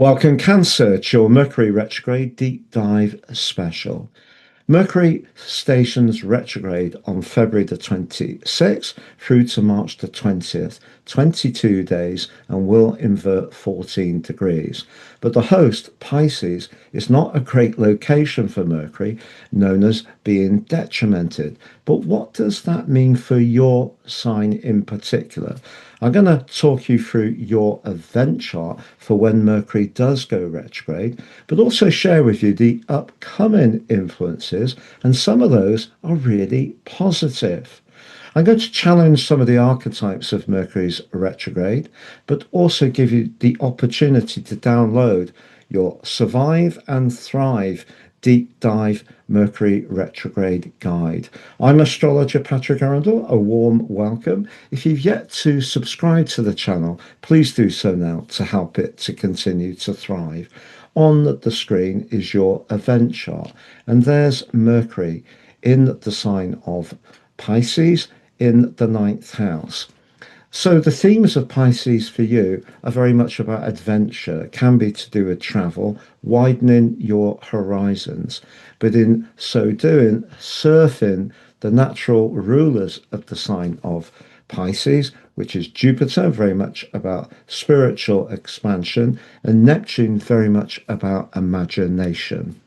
Welcome, Cancer, to your Mercury Retrograde Deep Dive Special. Mercury stations retrograde on February the 26th through to March the 20th, 22 days, and will invert 14 degrees. But the host, Pisces, is not a great location for Mercury, known as being detrimented. But what does that mean for your sign in particular? I'm going to talk you through your event chart for when Mercury does go retrograde, but also share with you the upcoming influences, and some of those are really positive. I'm going to challenge some of the archetypes of Mercury's retrograde, but also give you the opportunity to download your Survive and Thrive Deep Dive Mercury Retrograde Guide. I'm astrologer Patrick Arundel. A warm welcome. If you've yet to subscribe to the channel, please do so now to help it to continue to thrive. On the screen is your event chart, and there's Mercury in the sign of Pisces in the ninth house. So the themes of Pisces for you are very much about adventure. It can be to do with travel, widening your horizons, but in so doing, surfing the natural rulers of the sign of Pisces, which is Jupiter, very much about spiritual expansion, and Neptune, very much about imagination.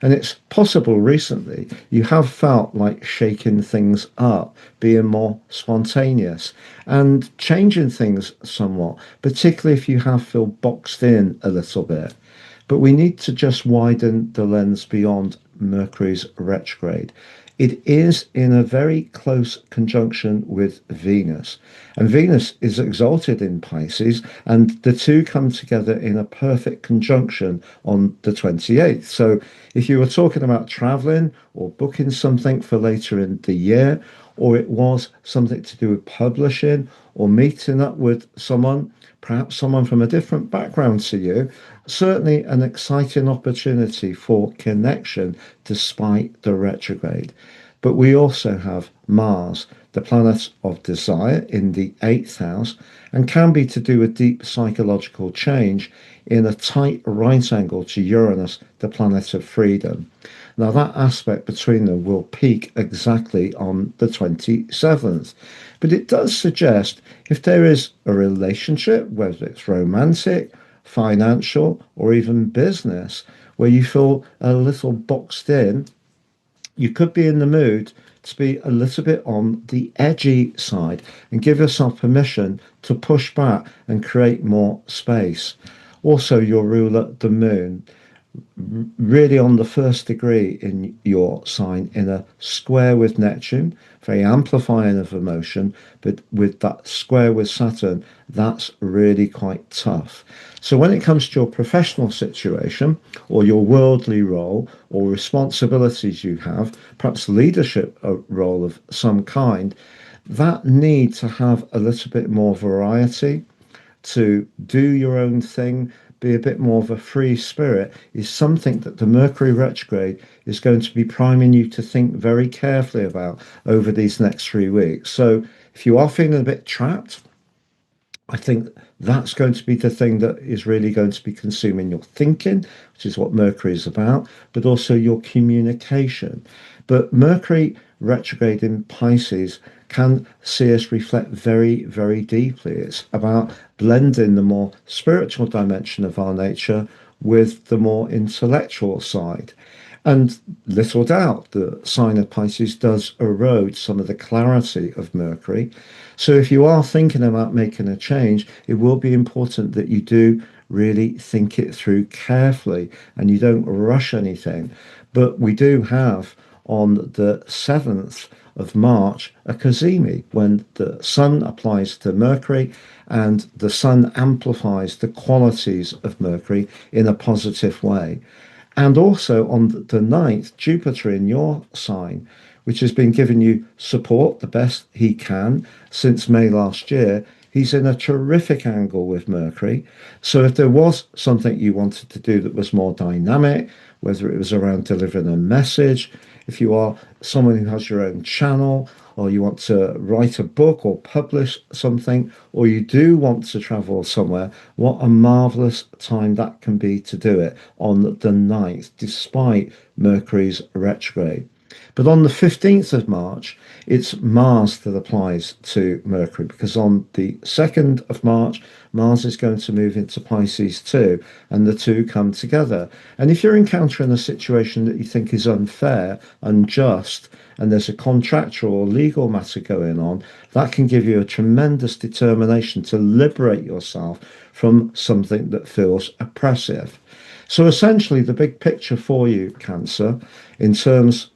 And it's possible recently you have felt like shaking things up, being more spontaneous and changing things somewhat, particularly if you have feel boxed in a little bit. But we need to just widen the lens beyond Mercury's retrograde. It is in a very close conjunction with Venus, and Venus is exalted in Pisces, and the two come together in a perfect conjunction on the 28th. So if you were talking about traveling or booking something for later in the year, or it was something to do with publishing or meeting up with someone, perhaps someone from a different background to you, certainly an exciting opportunity for connection despite the retrograde. But we also have Mars, the planet of desire, in the eighth house, and can be to do with deep psychological change in a tight right angle to Uranus, the planet of freedom. Now, that aspect between them will peak exactly on the 27th. But it does suggest if there is a relationship, whether it's romantic, financial, or even business, where you feel a little boxed in, you could be in the mood to be a little bit on the edgy side and give yourself permission to push back and create more space. Also, your ruler, the moon, really on the first degree in your sign in a square with Neptune, very amplifying of emotion, but with that square with Saturn, that's really quite tough. So when it comes to your professional situation or your worldly role or responsibilities you have, perhaps leadership role of some kind, that need to have a little bit more variety, to do your own thing, be a bit more of a free spirit, is something that the Mercury retrograde is going to be priming you to think very carefully about over these next 3 weeks. So if you are feeling a bit trapped, I think that's going to be the thing that is really going to be consuming your thinking, which is what Mercury is about, but also your communication. But Mercury retrograde in Pisces can see us reflect very, very deeply. It's about blending the more spiritual dimension of our nature with the more intellectual side. And little doubt, the sign of Pisces does erode some of the clarity of Mercury. So if you are thinking about making a change, it will be important that you do really think it through carefully and you don't rush anything. But we do have on the 7th of March a cazimi, when the sun applies to Mercury and the sun amplifies the qualities of Mercury in a positive way. And also on the 9th, Jupiter in your sign, which has been giving you support the best he can since May last year, he's in a terrific angle with Mercury. So if there was something you wanted to do that was more dynamic, whether it was around delivering a message, if you are someone who has your own channel or you want to write a book or publish something, or you do want to travel somewhere, what a marvelous time that can be to do it on the 9th, despite Mercury's retrograde. But on the 15th of March, it's Mars that applies to Mercury, because on the 2nd of March, Mars is going to move into Pisces too, and the two come together. And if you're encountering a situation that you think is unfair, unjust, and there's a contractual or legal matter going on, that can give you a tremendous determination to liberate yourself from something that feels oppressive. So essentially, the big picture for you, Cancer, in terms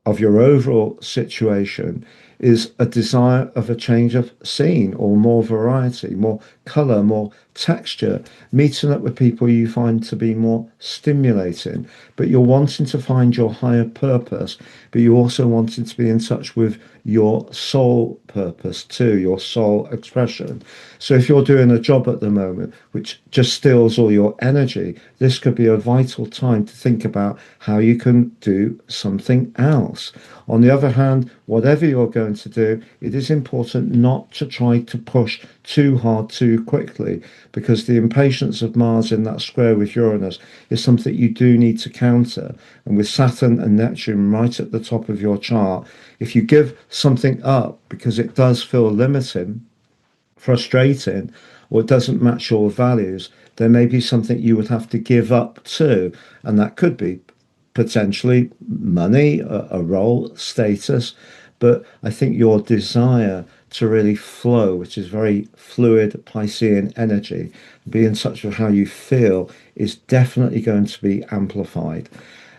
of your overall situation is a desire of a change of scene or more variety, more colour, more texture, meeting up with people you find to be more stimulating. But you're wanting to find your higher purpose, but you also wanting to be in touch with your soul purpose too, your soul expression. So if you're doing a job at the moment which just steals all your energy, this could be a vital time to think about how you can do something else. On the other hand, whatever you're going to do, it is important not to try to push too hard too quickly, because the impatience of Mars in that square with Uranus is something you do need to counter. And with Saturn and Neptune right at the top of your chart, if you give something up because it does feel limiting, frustrating, or it doesn't match your values, there may be something you would have to give up too. And that could be potentially money, a role, status. But I think your desire to really flow, which is very fluid Piscean energy, be in touch with how you feel, is definitely going to be amplified.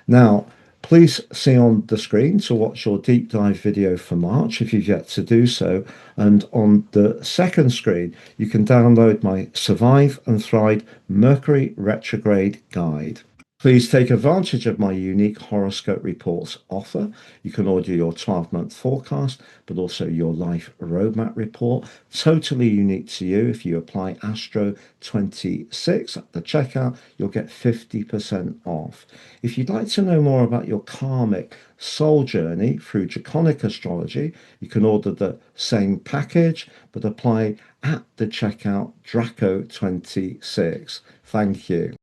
Now, please see on the screen to watch your deep dive video for March if you've yet to do so. And on the second screen, you can download my Survive and Thrive Mercury Retrograde Guide. Please take advantage of my unique horoscope reports offer. You can order your 12-month forecast, but also your life roadmap report, totally unique to you. If you apply Astro 26 at the checkout, you'll get 50% off. If you'd like to know more about your karmic soul journey through draconic astrology, you can order the same package, but apply at the checkout Draco 26. Thank you.